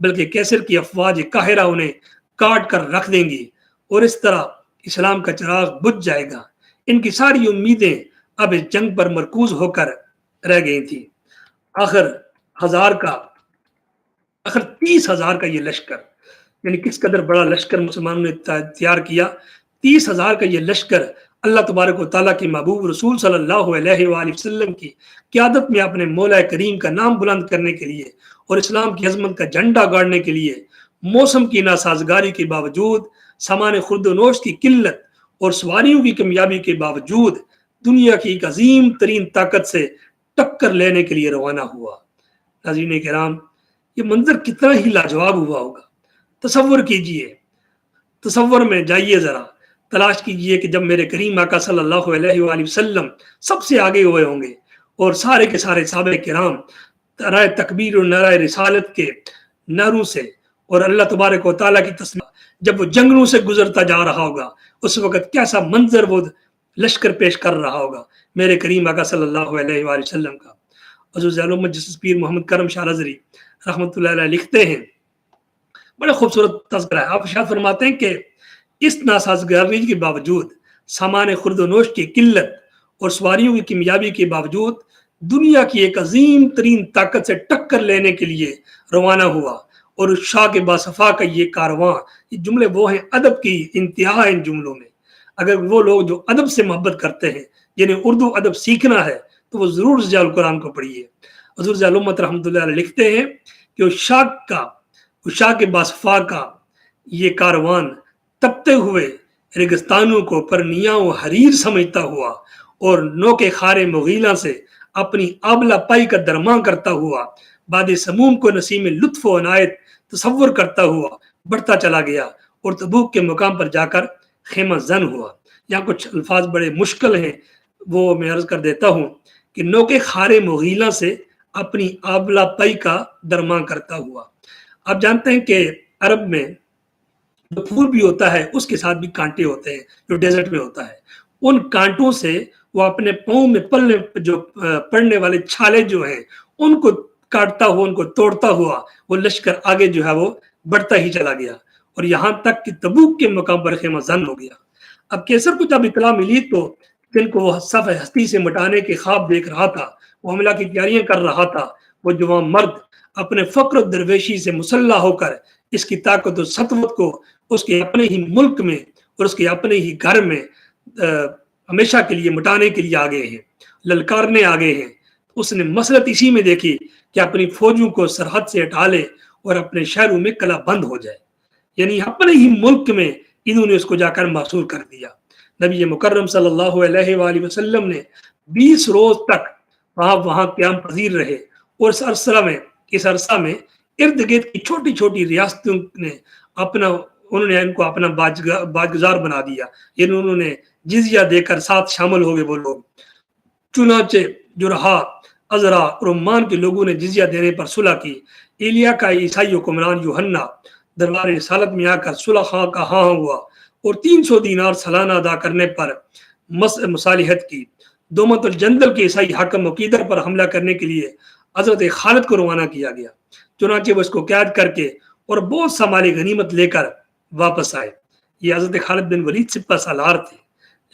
A: بلکہ کیسر کی افواج قاہرہ انہیں کاٹ کر رکھ دیں گی اور اس طرح اسلام کا چراغ بجھ جائے گا. ان کی ساری امیدیں اب اس جنگ پر مرکوز ہو کر رہ گئی تھی. آخر 30,000 کا یہ لشکر، یعنی کس قدر بڑا لشکر مسلمانوں نے تیار کیا. 30,000 کا یہ لشکر اللہ تبارک و تعالیٰ کے محبوب رسول صلی اللہ علیہ وآلہ وسلم کی قیادت میں اپنے مولا کریم کا نام بلند کرنے کے لیے اور اسلام کی عظمت کا جھنڈا گاڑنے کے لیے موسم کی ناسازگاری کے باوجود، سامان خورد و نوش کی قلت اور سواریوں کی کمیابی کے باوجود دنیا کی ایک عظیم ترین طاقت سے ٹکر لینے کے لیے روانہ ہوا۔ ناظرین کرام، یہ منظر کتنا ہی لاجواب ہوا ہوگا۔ تصور کیجئے، تصور میں جائیے، ذرا تلاش کیجئے کہ جب میرے کریم آقا صلی اللہ علیہ وآلہ وسلم سب سے آگے ہوئے ہوں گے اور سارے کے سارے صحابہ کرام نعرہ تکبیر اور نعرہ رسالت کے نعروں سے اور اللہ تبارک و تعالیٰ کی تسبیح، جب وہ جنگلوں سے گزرتا جا رہا ہوگا، اس وقت کیسا منظر وہ لشکر پیش کر رہا ہوگا میرے کریم آقا صلی اللہ علیہ وآلہ وسلم کا۔ عزیز علامہ جسس پیر محمد کرم شاہ رضوی رحمۃ اللہ علیہ لکھتے ہیں، بڑے خوبصورت تذکرہ ہے۔ آپ ارشاد فرماتے ہیں کہ اس ناسازگاری کے باوجود، سامان خورد و نوش کی قلت اور سواریوں کی کمیابی کے باوجود دنیا کی ایک عظیم ترین طاقت سے ٹکر لینے کے لیے روانہ ہوا، اور اس شاہ کے باصفا کا یہ کارواں، یہ جملے وہ ہیں، ادب کی انتہا ہے ان جملوں میں۔ اگر وہ لوگ جو ادب سے محبت کرتے ہیں، جنہیں اردو ادب سیکھنا ہے، تو وہ ضرور ضیاء القرآن کو پڑھیے۔ حضور ضیاء الامت رحمۃ اللہ علیہ لکھتے ہیں کہ اس شاہ کے باصفا کا یہ کاروان تپتے ہوئے ریگستانوں کو پرنیاں و حریر سمجھتا ہوا اور نوک خار مغیلہ سے اپنی آبلہ پائی کا درماں کرتا ہوا، باد سموم کو نسیم لطف و عنایت تصور کرتا ہوا بڑھتا چلا گیا، اور تبوک کے مقام پر جا کر خیمہ زن ہوا۔ یہاں کچھ الفاظ بڑے مشکل ہیں، وہ میں عرض کر دیتا ہوں کہ نوک خار مغیلہ سے اپنی آبلہ پائی کا درماں کرتا ہوا۔ آپ جانتے ہیں کہ عرب میں جو پھول بھی ہوتا ہے اس کے ساتھ بھی کانٹے ہوتے ہیں، جو ڈیزرٹ میں ہوتا ہے۔ ان کانٹوں سے وہ اپنے پاؤں میں پڑنے والے چھالے جو ہیں ان کو کاٹتا ہوا، ان کو توڑتا ہوا وہ لشکر آگے جو ہے وہ بڑھتا ہی چلا گیا، اور یہاں تک کہ تبوک کے مقام پر خیمہ زن ہو گیا۔ اب کیسر کو جب اطلاع ملی تو جن کو وہ صف ہستی سے مٹانے کے خواب دیکھ رہا تھا، وہ حملہ کی تیاریاں کر رہا تھا، وہ جوان مرد اپنے فقر و درویشی سے مسلح ہو کر اس کی طاقت و سطوت کو اس کے اپنے ہی ملک میں اور اس کے اپنے ہی گھر میں ہمیشہ کے لیے مٹانے کے لیے آگے ہیں، للکارنے آگے ہیں۔ اس نے مسلط اسی میں دیکھی کہ اپنی فوجوں کو سرحد سے ہٹا لے اور اپنے شہروں میں کلا بند ہو جائے، یعنی اپنے ہی ملک میں انہوں نے اس کو جا کر محصور کر دیا۔ نبی مکرم صلی اللہ علیہ وآلہ وسلم نے 20 روز تک وہاں قیام پذیر رہے، اور اس عرصہ میں ارد گرد کی چھوٹی چھوٹی ریاستوں نے انہوں نے ان کو اپنا باجگزار بنا دیا، یعنی انہوں نے جزیہ دے کر ساتھ شامل ہو گئے وہ لوگ۔ چنانچہ جرحا، ازرا اور عمان کے لوگوں نے جزیہ دینے پر صلح کی۔ ایلیا کا عیسائی حکمران یوحنا دربار رسالت میں آ کر صلح کا ہاں ہوا اور 300 دینار سالانہ ادا کرنے پر مصالحت کی۔ دومت الجندل کے عیسائی حاکم مقیدر پر حملہ کرنے کے لیے حضرت خالد کو روانہ کیا گیا، چنانچہ وہ اس کو قید کر کے اور بہت سا مال غنیمت لے کر واپس آئے۔ یہ حضرت خالد بن ولید سپہ سالار تھے۔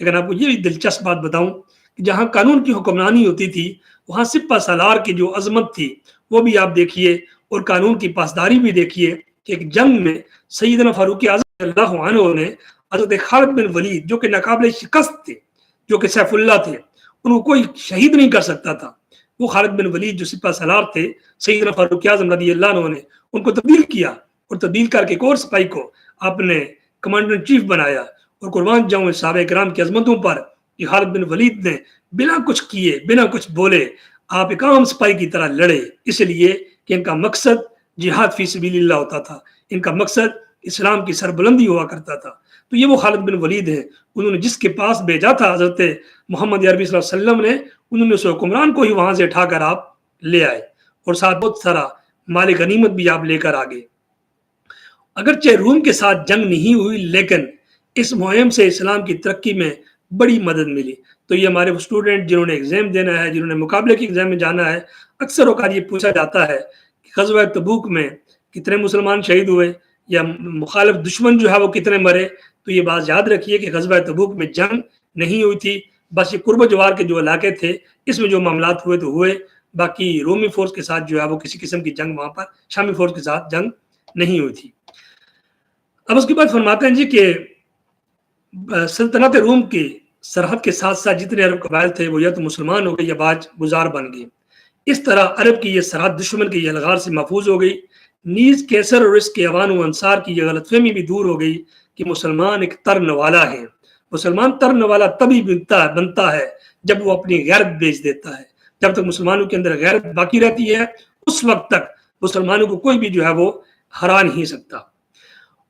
A: لیکن آپ کو یہ بھی دلچسپ بات بتاؤں کہ جہاں قانون کی حکمرانی ہوتی تھی، وہاں سپہ سالار کی جو عظمت تھی وہ بھی آپ دیکھیے، اور قانون کی پاسداری بھی دیکھیے کہ ایک جنگ میں سیدنا فاروق اعظم اللہ عنہ نے حضرت خالد بن ولید جو کہ ناقابل شکست تھے، جو کہ سیف اللہ تھے، ان کو کوئی شہید نہیں کر سکتا تھا، وہ خالد بن ولید جو سپہ سالار تھے، سیدنا فاروق اعظم رضی اللہ عنہ نے ان کو تبدیل کیا، اور تبدیل کر کے ایک اور سپاہی کو آپ نے کمانڈر ان چیف بنایا، اور قربان جاؤں صحابہ کرام کی عظمتوں پر کہ خالد بن ولید نے بنا کچھ کیے، بنا کچھ بولے، آپ ایک عام سپاہی کی طرح لڑے، اس لیے کہ ان کا مقصد جہاد فی سبیل اللہ ہوتا تھا، ان کا مقصد اسلام کی سربلندی ہوا کرتا تھا۔ تو یہ وہ خالد بن ولید ہیں، انہوں نے جس کے پاس بھیجا تھا حضرت محمد عربی صلی اللہ علیہ وسلم نے، انہوں نے اس حکمران کو ہی وہاں سے اٹھا کر آپ لے آئے، اور ساتھ بہت سارا مال غنیمت بھی آپ لے کر آگے۔ اگرچہ روم کے ساتھ جنگ نہیں ہوئی، لیکن اس مہم سے اسلام کی ترقی میں بڑی مدد ملی۔ تو یہ ہمارے اسٹوڈنٹ جنہوں نے ایگزام دینا ہے، جنہوں نے مقابلے کی ایگزام میں جانا ہے، اکثر اوقات یہ پوچھا جاتا ہے کہ غزوہ تبوک میں کتنے مسلمان شہید ہوئے، یا مخالف دشمن جو ہے وہ کتنے مرے۔ تو یہ بات یاد رکھیے کہ غزوہ تبوک میں جنگ نہیں ہوئی تھی، بس یہ قرب و جوار کے جو علاقے تھے اس میں جو معاملات ہوئے تو ہوئے، باقی رومی فورس کے ساتھ جو ہے وہ کسی قسم کی جنگ وہاں پر شامی فورس کے ساتھ جنگ نہیں ہوئی تھی۔ اب اس کے بعد فرماتے ہیں جی کہ سلطنت روم کی سرحد کے ساتھ ساتھ جتنے عرب قبائل تھے وہ یا تو مسلمان ہو گئے یا باج گزار بن گئے۔ اس طرح عرب کی یہ سرحد دشمن کے الغار سے محفوظ ہو گئی۔ نیز کیسر اور اس کے عوان و انصار کی یہ غلط فہمی بھی دور ہو گئی کہ مسلمان ایک ترن والا ہے۔ مسلمان ترن والا تبھی بنتا ہے جب وہ اپنی غیرت بیچ دیتا ہے۔ جب تک مسلمانوں کے اندر غیرت باقی رہتی ہے اس وقت تک مسلمانوں کو کوئی بھی جو ہے وہ ہرا نہیں سکتا،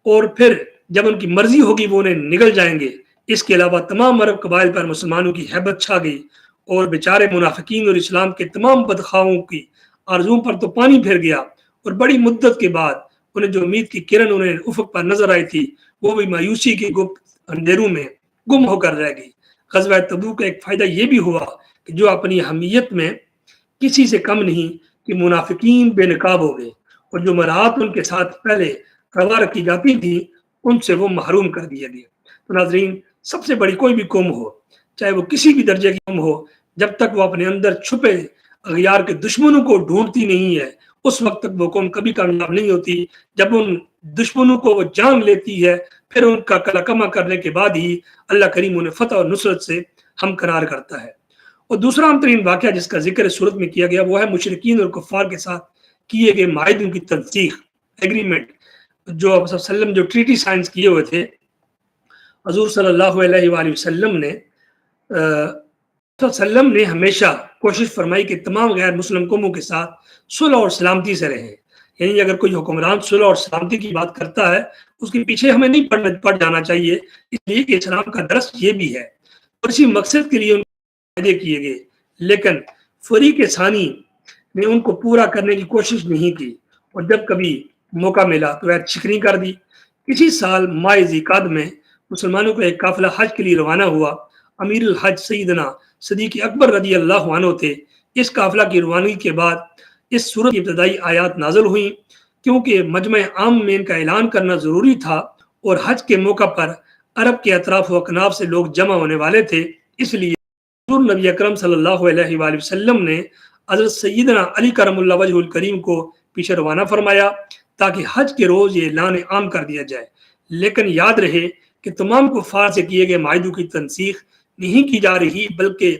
A: اور پھر جب ان کی مرضی ہوگی وہ انہیں نگل جائیں گے۔ اس کے علاوہ تمام عرب قبائل پر مسلمانوں کی ہیبت چھا گئی، اور بیچارے منافقین اور اسلام کے تمام بدخواہوں کی آرزوؤں پر تو پانی پھر گیا، اور بڑی مدت کے بعد انہیں جو امید کی کرن انہیں افق پر نظر آئی تھی وہ بھی مایوسی کے گپت اندھیروں میں گم ہو کر رہ گئی۔ غزوہ تبوک کا ایک فائدہ یہ بھی ہوا کہ جو اپنی اہمیت میں کسی سے کم نہیں کہ منافقین بے نقاب ہو گئے، اور جو مراعات ان کے ساتھ پہلے روا رکھی جاتی تھی ان سے وہ محروم کر دیا گیا۔ تو ناظرین، سب سے بڑی کوئی بھی قوم ہو، چاہے وہ کسی بھی درجے کی قوم ہو، جب تک وہ اپنے اندر چھپے اغیار کے دشمنوں کو ڈھونڈتی نہیں ہے اس وقت تک وہ قوم کبھی کامیاب نہیں ہوتی۔ جب ان دشمنوں کو وہ جان لیتی ہے پھر ان کا کلکمہ کرنے کے بعد ہی اللہ کریم انہیں فتح اور نصرت سے ہمکنار کرتا ہے۔ اور دوسرا اہم ترین واقعہ جس کا ذکر اس صورت میں کیا گیا وہ ہے مشرکین اور کفار کے ساتھ کیے گئے معاہدوں کی تنسیخ، ایگریمنٹ، جو آپ صلی اللہ علیہ وسلم جو ٹریٹی سائنس کیے ہوئے تھے۔ حضور صلی اللہ علیہ وآلہ وسلم نے ہمیشہ کوشش فرمائی کہ تمام غیر مسلم قوموں کے ساتھ صلح اور سلامتی سے رہیں۔ یعنی اگر کوئی حکمران صلح اور سلامتی کی بات کرتا ہے اس کے پیچھے ہمیں نہیں پڑ جانا چاہیے، اس لیے کہ اسلام کا درس یہ بھی ہے، اور اسی مقصد کے لیے ان کو فائدے کیے گئے، لیکن فریق ثانی نے ان کو پورا کرنے کی کوشش نہیں کی، اور جب کبھی موقع ملا تو عہد شکنی کر دی۔ اسی سال ماہ ذی-القعدہ میں مسلمانوں کا ایک قافلہ حج کے لیے روانہ ہوا۔ امیر الحج سیدنا صدیق اکبر رضی اللہ عنہ تھے۔ اس قافلہ کی روانگی کے بعد اس سورت کی ابتدائی آیات نازل ہوئیں، کیونکہ مجمع عام میں ان کا اعلان کرنا ضروری تھا، اور حج کے موقع پر عرب کے اطراف و اکناف سے لوگ جمع ہونے والے تھے۔ اس لیے حضور نبی اکرم صلی اللہ علیہ وآلہ وسلم نے حضرت سیدنا علی کرم اللہ وجہ الکریم کو پیچھے روانہ فرمایا تاکہ حج کے روز یہ اعلان عام کر دیا جائے۔ لیکن یاد رہے کہ تمام کفار سے کیے گئے معاہدوں کی تنسیخ نہیں کی جا رہی، بلکہ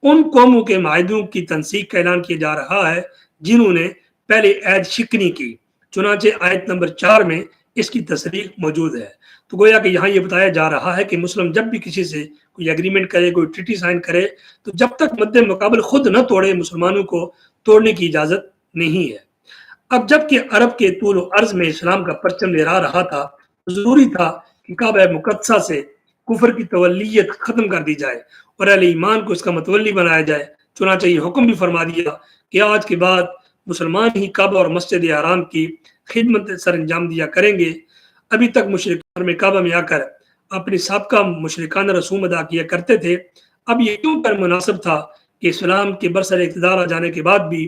A: ان قوموں کے معاہدوں کی تنسیخ کا اعلان کیا جا رہا ہے جنہوں نے پہلے عہد شکنی کی۔ چنانچہ آیت نمبر 4 میں اس کی تصریح موجود ہے۔ تو گویا کہ یہاں یہ بتایا جا رہا ہے کہ مسلم جب بھی کسی سے کوئی ایگریمنٹ کرے، کوئی ٹریٹی سائن کرے، تو جب تک مد مقابل خود نہ توڑے مسلمانوں کو توڑنے کی اجازت نہیں ہے۔ اب جب کہ عرب کے طول و عرض میں اسلام کا پرچم لہرا رہا تھا، ضروری تھا کہ کعبہ مقدسہ سے کفر کی تولیت ختم کر دی جائے اور اہل ایمان کو اس کا متولی بنایا جائے۔ چنانچہ یہ حکم بھی فرما دیا کہ آج کے بعد مسلمان ہی کعبہ اور مسجد حرام کی خدمت سر انجام دیا کریں گے۔ ابھی تک مشرکان میں کعبہ میں آ کر اپنی سابقہ مشرکانہ رسوم ادا کیا کرتے تھے۔ اب یہ کیوں پر مناسب تھا کہ اسلام کے برسر اقتدار آ جانے کے بعد بھی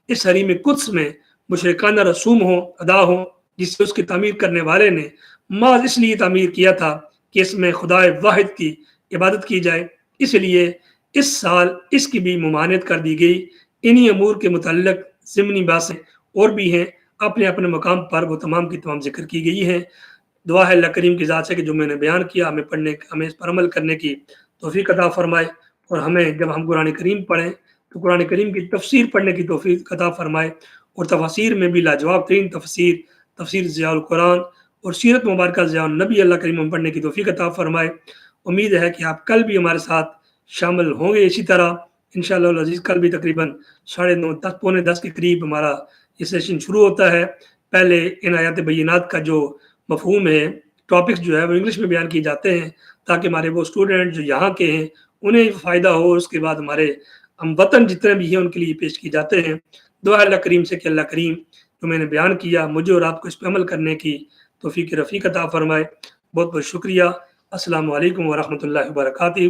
A: اس حریم قدس میں مشرکانہ رسوم ادا ہوں، جس سے اس کی تعمیر کرنے والے نے محض اس لیے تعمیر کیا تھا کہ اس میں خدا واحد کی عبادت کی جائے۔ اس لیے اس سال اس کی بھی ممانعت کر دی گئی۔ انہی امور کے متعلق ضمنی باتیں اور بھی ہیں، اپنے اپنے مقام پر وہ تمام کی تمام ذکر کی گئی ہیں۔ دعا ہے اللہ کریم کی ذات سے کہ جو میں نے بیان کیا ہمیں اس پر عمل کرنے کی توفیق عطا فرمائے، اور ہمیں جب ہم قرآن کریم پڑھیں تو قرآن کریم کی تفسیر پڑھنے کی توفیق عطا فرمائے، اور تفاسیر میں بھی لاجواب ترین تفسیر ضیاء القرآن اور سیرت مبارکہ ضیاء النبی اللہ کریم پڑھنے کی توفیق عطا فرمائے۔ امید ہے کہ آپ کل بھی ہمارے ساتھ شامل ہوں گے اسی طرح انشاءاللہ العزیز۔ کل بھی تقریباً 9:30 پونے 10 کے قریب ہمارا یہ سیشن شروع ہوتا ہے۔ پہلے ان آیات بینات کا جو مفہوم ہے، ٹاپکس جو ہے وہ انگلش میں بیان کیے جاتے ہیں تاکہ ہمارے وہ اسٹوڈنٹ جو یہاں کے ہیں انہیں فائدہ ہو، اس کے بعد ہمارے ہم وطن جتنے بھی ہیں ان کے لیے پیش کی جاتے ہیں۔ دعا اللہ کریم سے کہ اللہ کریم جو میں نے بیان کیا مجھے اور آپ کو اس پہ عمل کرنے کی توفیق رفیق عطا فرمائے۔ بہت بہت شکریہ۔ السلام علیکم ورحمۃ اللہ وبرکاتہ۔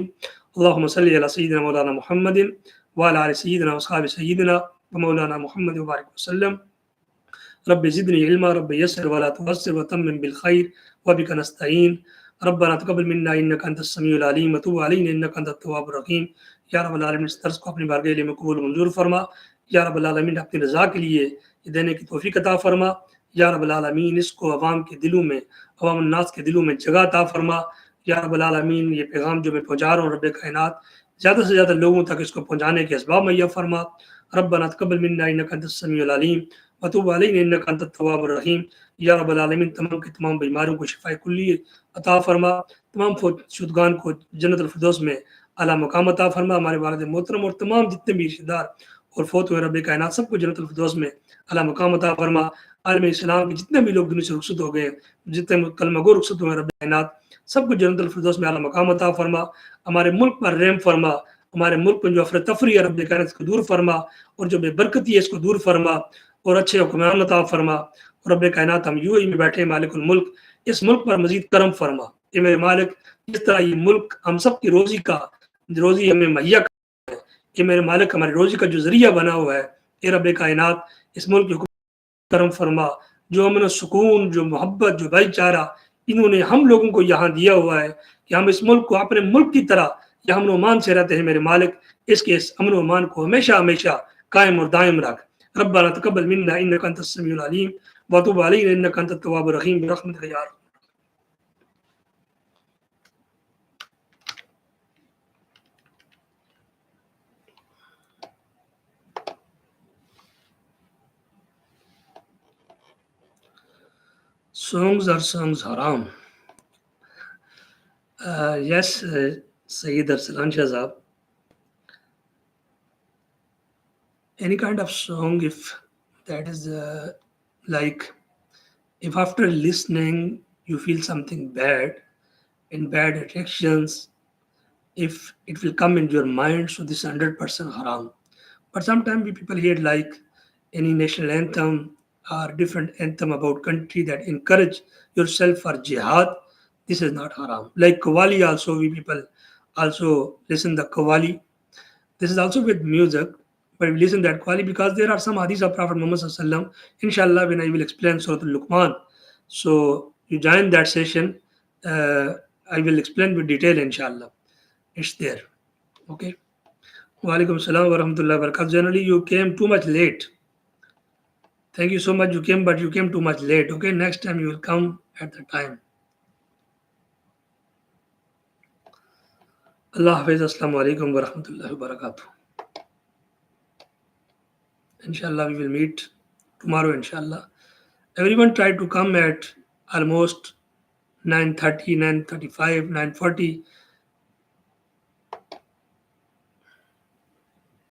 A: اللہم صلی علی سیدنا مولانا محمد وعلی آل سیدنا وصحاب سیدنا ومولانا محمد وبارک وسلم۔ رب زدنی علما، رب یسر ولا تعسر وتمم بالخیر وبک نستعین۔ ربنا تقبل منا انک انت السمیع العلیم وتب علینا انک انت التواب الرحیم۔ یا رب العالمین اس درس کو اپنی بارگاہ میں قبول منظور فرما۔ یا رب العالمین اپنی رضا کے لیے یہ دینے کی توفیق عطا فرما۔ یا رب العالمین اس کو عوام کے دلوں میں، عوام الناس کے دلوں میں جگہ عطا فرما۔ یا رب العالمین یہ پیغام جو میں پہنچا رہا ہوں رب کائنات زیادہ سے زیادہ لوگوں تک اس کو پہنچانے کے اسباب مہیا فرما. ربنا تقبل منا انک انت السمیع العلیم وتوب علینا انک انت التواب الرحیم. یا رب العالمین تمام کی تمام بیماریوں کو شفاء کلی عطا فرما. تمام فوت شدگان کو جنت الفردوس میں اعلیٰ مقام عطا فرما. ہمارے والد محترم اور تمام جتنے بھی رشتہ دار اور فوت ہوئے رب کائنات سب کو جنت الفردوس میں اعلیٰ مقام عطا فرما. عالم اسلام کے جتنے بھی لوگ دنیا سے رخصت ہو گئے، جتنے کلمہ گو رخصت ہوئے رب کائنات سب کو جنت الفردوس میں اعلیٰ مقام عطا فرما. ہمارے ملک پر رحم فرما. ہمارے ملک میں جو افرتفری ہے رب کائنات اس کو دور فرما، اور جو بے برکتی ہے اس کو دور فرما، اور اچھے حکمران عطا فرما. اور رب کائنات ہم یوں ہی میں بیٹھے مالک الملک، اس ملک پر مزید کرم فرما. اے میرے مالک، جس طرح یہ ملک ہم سب کی روزی ہمیں مہیا کرتا ہے، اے میرے مالک ہماری روزی کا جو ذریعہ بنا ہوا ہے، اے رب کائنات اس ملک کی کرم فرما. جو امن و سکون، جو محبت، جو بھائی چارہ انہوں نے ہم لوگوں کو یہاں دیا ہوا ہے کہ ہم اس ملک کو اپنے ملک کی طرح یہ امن و امان سے رہتے ہیں، میرے مالک اس کے اس امن و امان کو ہمیشہ ہمیشہ قائم اور دائم رکھ. ربنا تقبل منا انک انت السمیع العلیم وتوب علینا انک انت التواب الرحیم برحمتک یا ارحم. Songs are songs haram. Yes, Sayyid Arsalan Shahzab. Any kind of song, if that is like, if after listening you feel something bad and bad attractions, if it will come into your mind, so this is 100% haram. But sometimes people hear like any national anthem or different anthem about country that encourage yourself for jihad. This is not haram. Like Qawwali also, we people also listen the Qawwali. This is also with music, but we listen that Qawwali because there are some hadiths of Prophet Muhammad Sallallahu Alaihi Wasallam. Inshallah, when I will explain Surah Al-Luqman, so you join that session. I will explain with detail, inshallah. It's there. Okay. Walaikum salam wa rahmatullahi wa barakatuh. Generally, you came too much late. Thank you so much. You came, but you came too much late. Okay. Next time you will come at the time. Allah Hafiz. Assalamu alaikum wa rahmatullahi wa barakatuh. Inshallah, we will meet tomorrow, inshallah. Everyone try to come at almost 9:30, 9:35, 9:40.